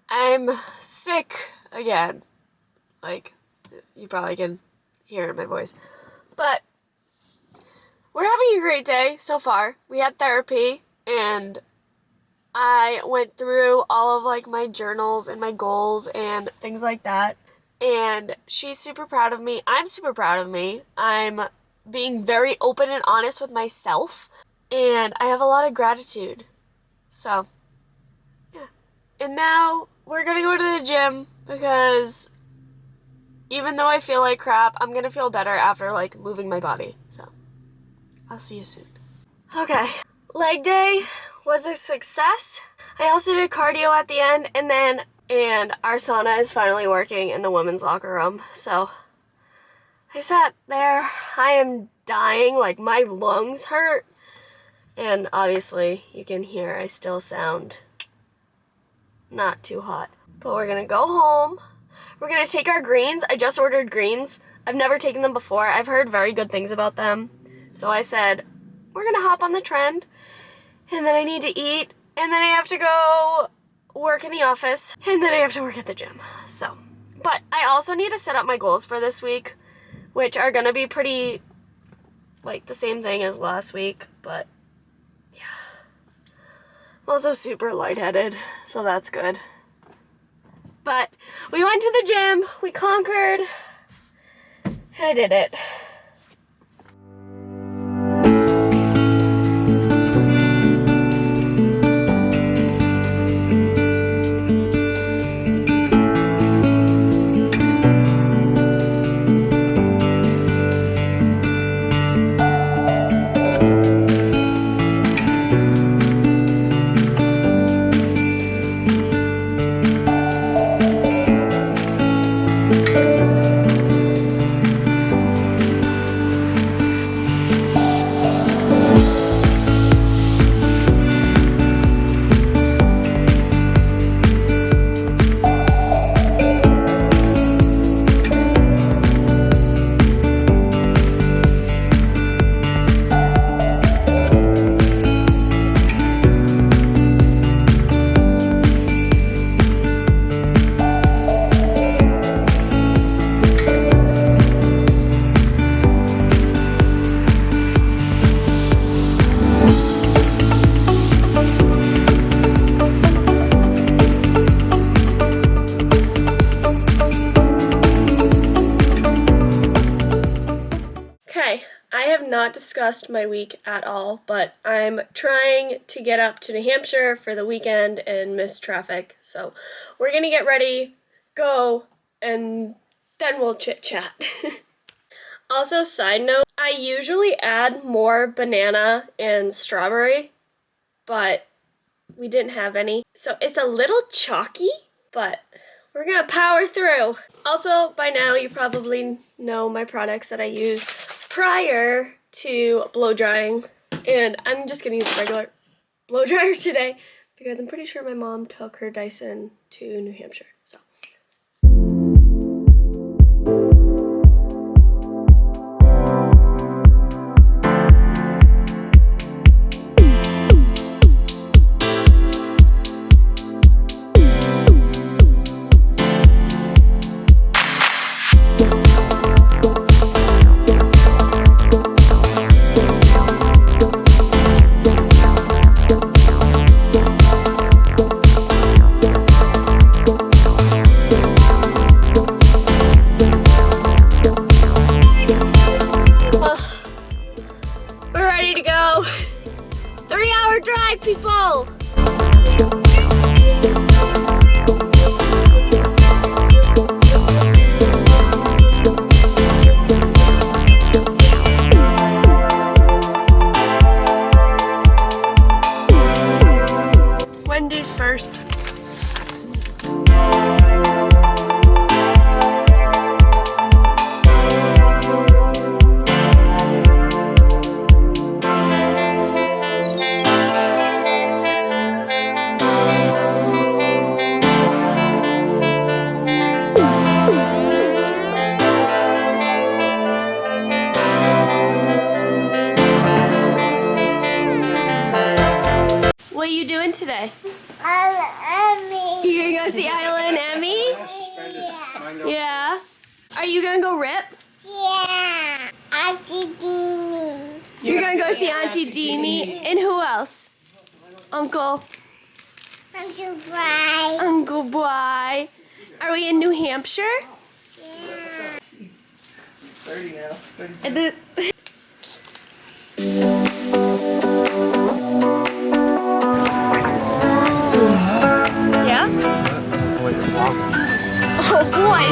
I'm sick again. Like, you probably can hear it in my voice. But we're having a great day so far. We had therapy, and I went through all of like my journals and my goals and things like that. And she's super proud of me. I'm super proud of me. I'm being very open and honest with myself. And I have a lot of gratitude. So, yeah. And now we're gonna go to the gym because even though I feel like crap, I'm gonna feel better after like moving my body. So, I'll see you soon. Okay. Leg day was a success. I also did cardio at the end, and our sauna is finally working in the women's locker room. So I sat there. I am dying, like my lungs hurt. And obviously you can hear I still sound not too hot. But we're gonna go home. We're gonna take our greens. I just ordered greens. I've never taken them before. I've heard very good things about them. So I said, we're gonna hop on the trend. And then I need to eat, and then I have to go work in the office, and then I have to work at the gym. So, but I also need to set up my goals for this week, which are gonna be pretty, like, the same thing as last week, but yeah. I'm also super lightheaded, so that's good. But we went to the gym, we conquered, and I did it. I have not discussed my week at all, but I'm trying to get up to New Hampshire for the weekend and miss traffic. So we're gonna get ready, go, and then we'll chit chat. Also, side note, I usually add more banana and strawberry, but we didn't have any. So it's a little chalky, but we're gonna power through. Also, by now you probably know my products that I used prior to blow drying, and I'm just gonna use a regular blow dryer today because I'm pretty sure my mom took her Dyson to New Hampshire. So. Drive, people! Wendy's first. What are you doing today? Emmy. You gonna go see Isla and Emmy? Yeah. Are you gonna go rip? Yeah. Auntie Dini. You're gonna go see Auntie Deanie. And who else? Uncle. Uncle Bry. Uncle Bly. Are we in New Hampshire? Yeah. 30 now. 32. And the- Yeah? Oh boy!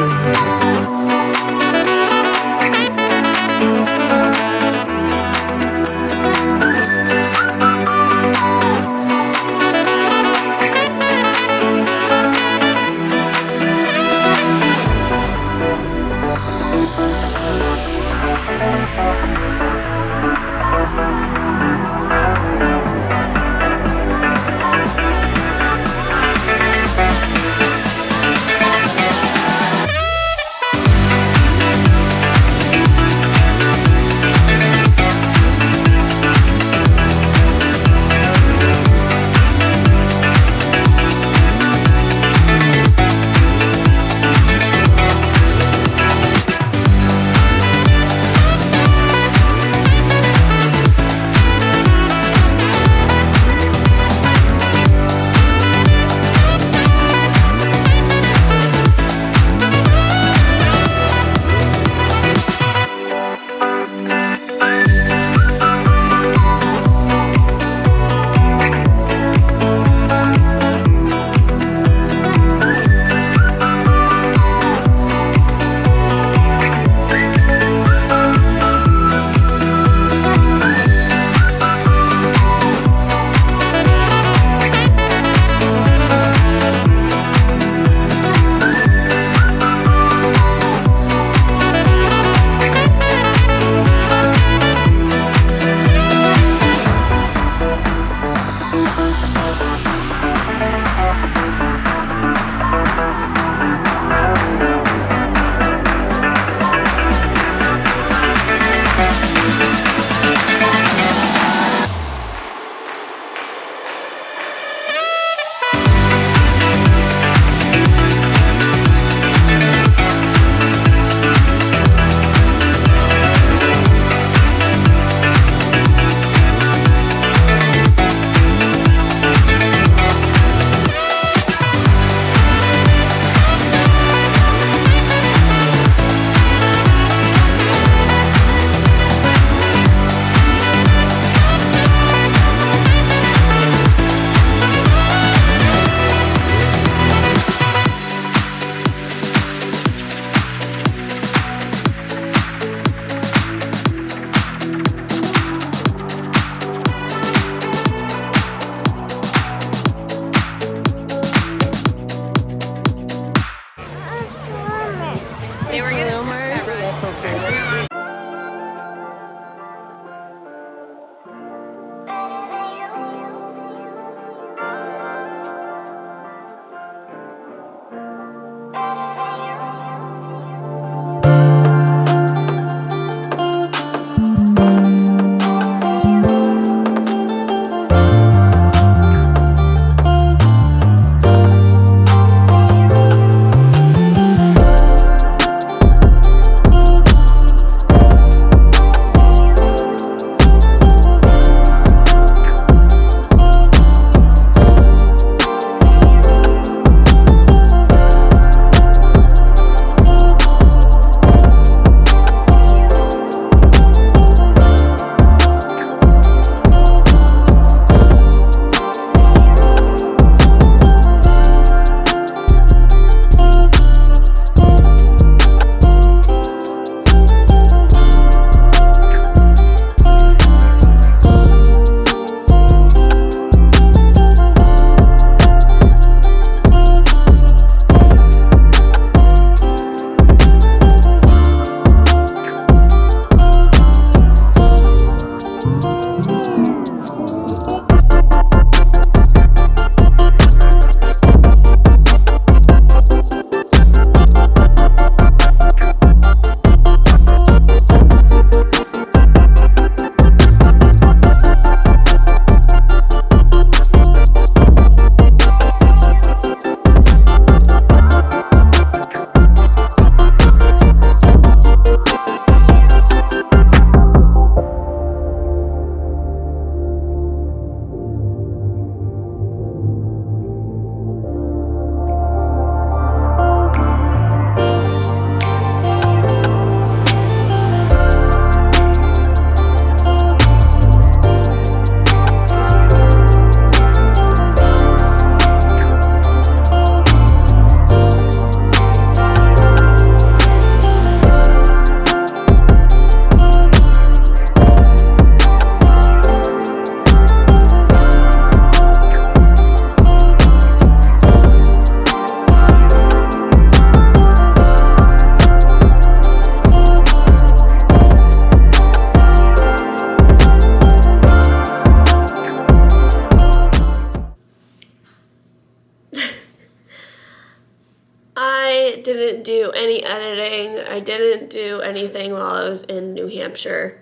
didn't do any editing. I didn't do anything while I was in New Hampshire,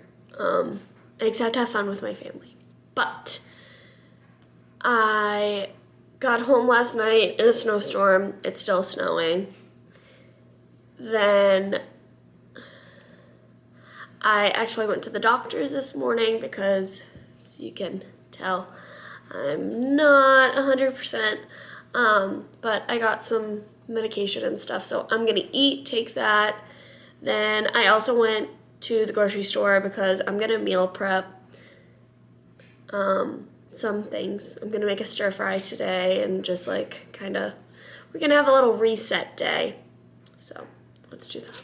except have fun with my family. But I got home last night in a snowstorm. It's still snowing. Then I actually went to the doctor's this morning because, as you can tell, I'm not 100%, but I got some medication and stuff, so I'm gonna eat, take that. Then I also went to the grocery store because I'm gonna meal prep some things. I'm gonna make a stir fry today and just like we're gonna have a little reset day. So let's do that.